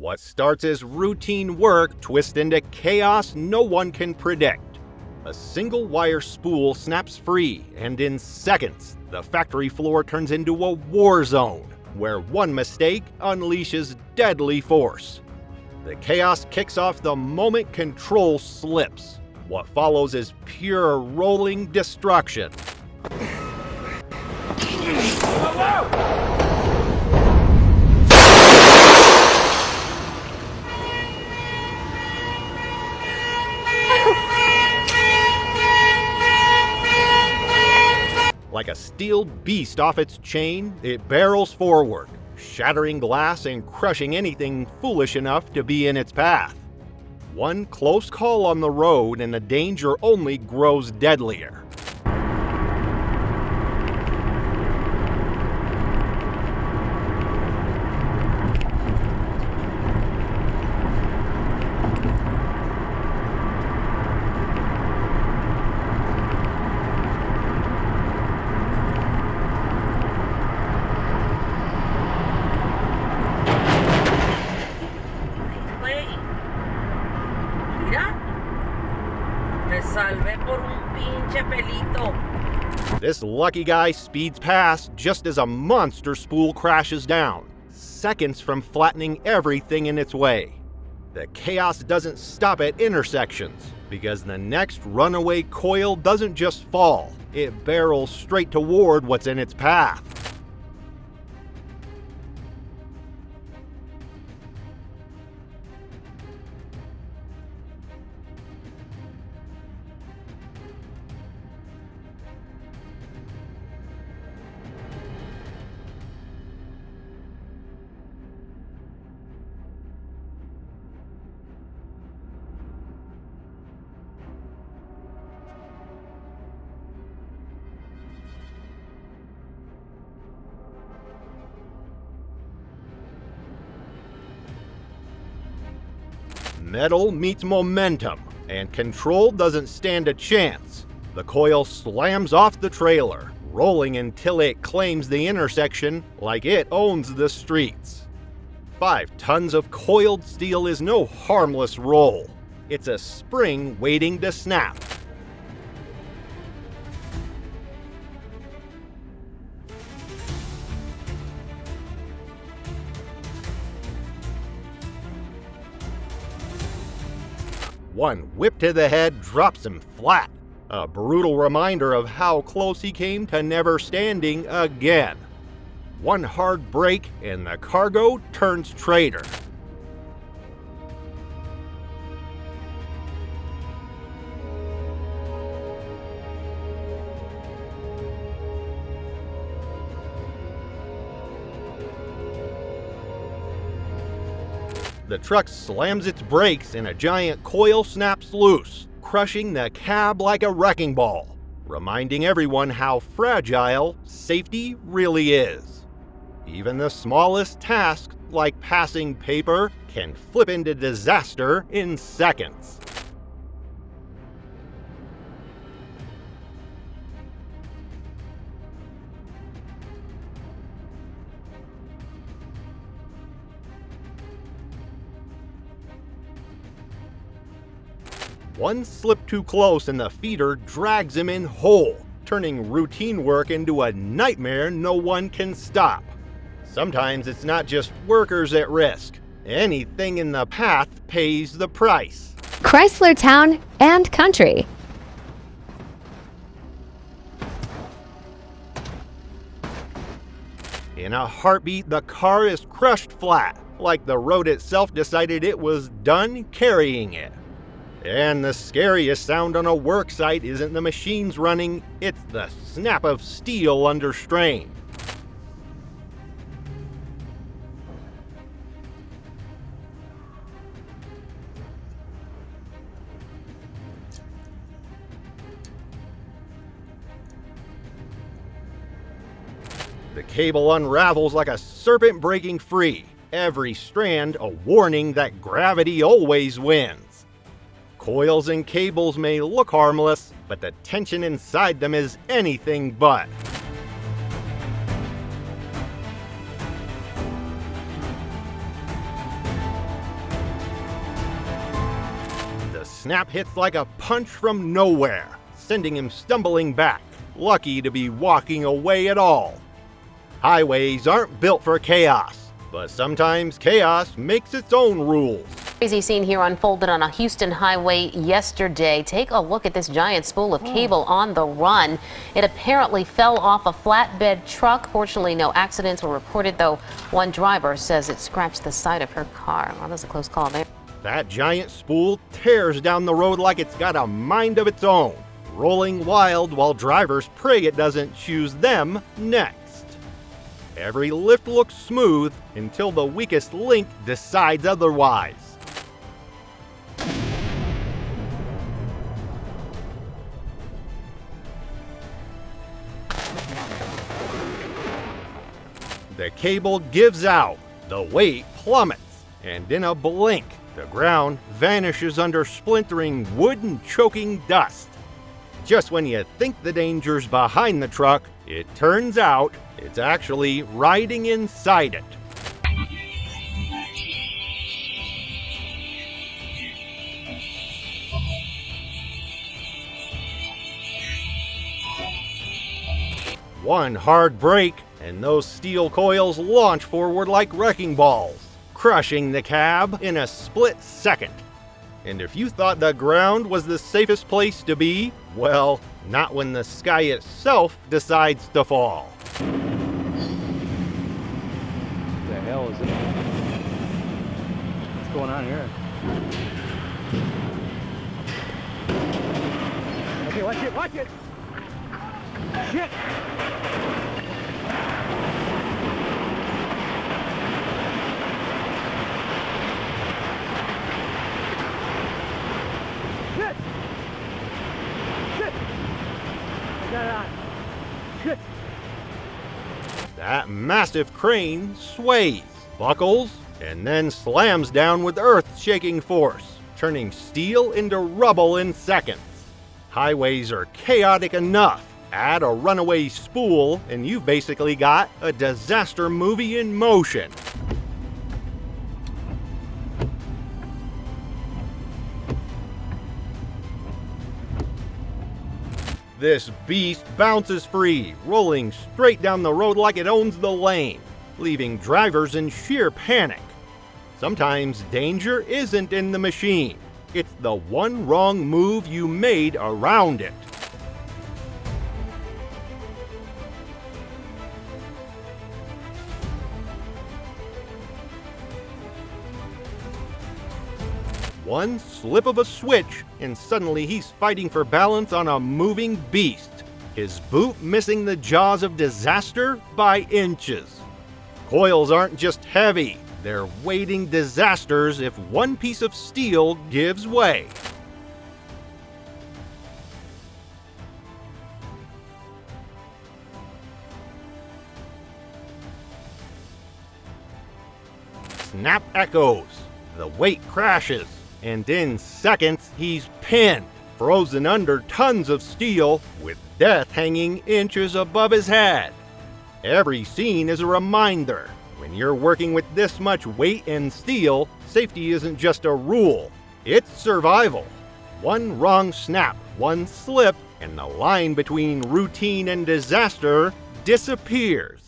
What starts as routine work twists into chaos no one can predict. A single wire spool snaps free, and in seconds, the factory floor turns into a war zone, where one mistake unleashes deadly force. The chaos kicks off the moment control slips. What follows is pure rolling destruction. Like a steel beast off its chain, it barrels forward, shattering glass and crushing anything foolish enough to be in its path. One close call on the road and the danger only grows deadlier. This lucky guy speeds past just as a monster spool crashes down, seconds from flattening everything in its way. The chaos doesn't stop at intersections, because the next runaway coil doesn't just fall, it barrels straight toward what's in its path. Metal meets momentum, and control doesn't stand a chance. The coil slams off the trailer, rolling until it claims the intersection like it owns the streets. 5 tons of coiled steel is no harmless roll. It's a spring waiting to snap. One whip to the head drops him flat, a brutal reminder of how close he came to never standing again. One hard break and the cargo turns traitor. The truck slams its brakes and a giant coil snaps loose, crushing the cab like a wrecking ball, reminding everyone how fragile safety really is. Even the smallest task, like passing paper, can flip into disaster in seconds. One slip too close and the feeder drags him in whole, turning routine work into a nightmare no one can stop. Sometimes it's not just workers at risk. Anything in the path pays the price. Chrysler Town and Country. In a heartbeat, the car is crushed flat, like the road itself decided it was done carrying it. And the scariest sound on a work site isn't the machines running, it's the snap of steel under strain. The cable unravels like a serpent breaking free, every strand a warning that gravity always wins. Coils and cables may look harmless, but the tension inside them is anything but. snap hits like a punch from nowhere, sending him stumbling back, lucky to be walking away at all. Highways aren't built for chaos, but sometimes chaos makes its own rules. Crazy scene here unfolded on a Houston highway yesterday. Take a look at this giant spool of cable on the run. It apparently fell off a flatbed truck. Fortunately, no accidents were reported, though one driver says it scratched the side of her car. Well, that's a close call there. That giant spool tears down the road like it's got a mind of its own, rolling wild while drivers pray it doesn't choose them next. Every lift looks smooth until the weakest link decides otherwise. The cable gives out, the weight plummets, and in a blink, the ground vanishes under splintering wood and choking dust. Just when you think the danger's behind the truck, it turns out it's actually riding inside it. One hard break, and those steel coils launch forward like wrecking balls, crushing the cab in a split second. And if you thought the ground was the safest place to be, well, not when the sky itself decides to fall. What the hell is it? What's going on here? Okay, watch it, watch it! Shit! Shit! Shit! I got it on. Shit! That massive crane sways, buckles, and then slams down with earth-shaking force, turning steel into rubble in seconds. Highways are chaotic enough. Add a runaway spool, and you've basically got a disaster movie in motion. This beast bounces free, rolling straight down the road like it owns the lane, leaving drivers in sheer panic. Sometimes danger isn't in the machine. It's the one wrong move you made around it. One slip of a switch, and suddenly he's fighting for balance on a moving beast, his boot missing the jaws of disaster by inches. Coils aren't just heavy, they're weighting disasters if one piece of steel gives way. Snap echoes, the weight crashes, and in seconds he's pinned, frozen under tons of steel, with death hanging inches above his head. Every scene is a reminder. When you're working with this much weight and steel, safety isn't just a rule, it's survival. One wrong snap, one slip, and the line between routine and disaster disappears.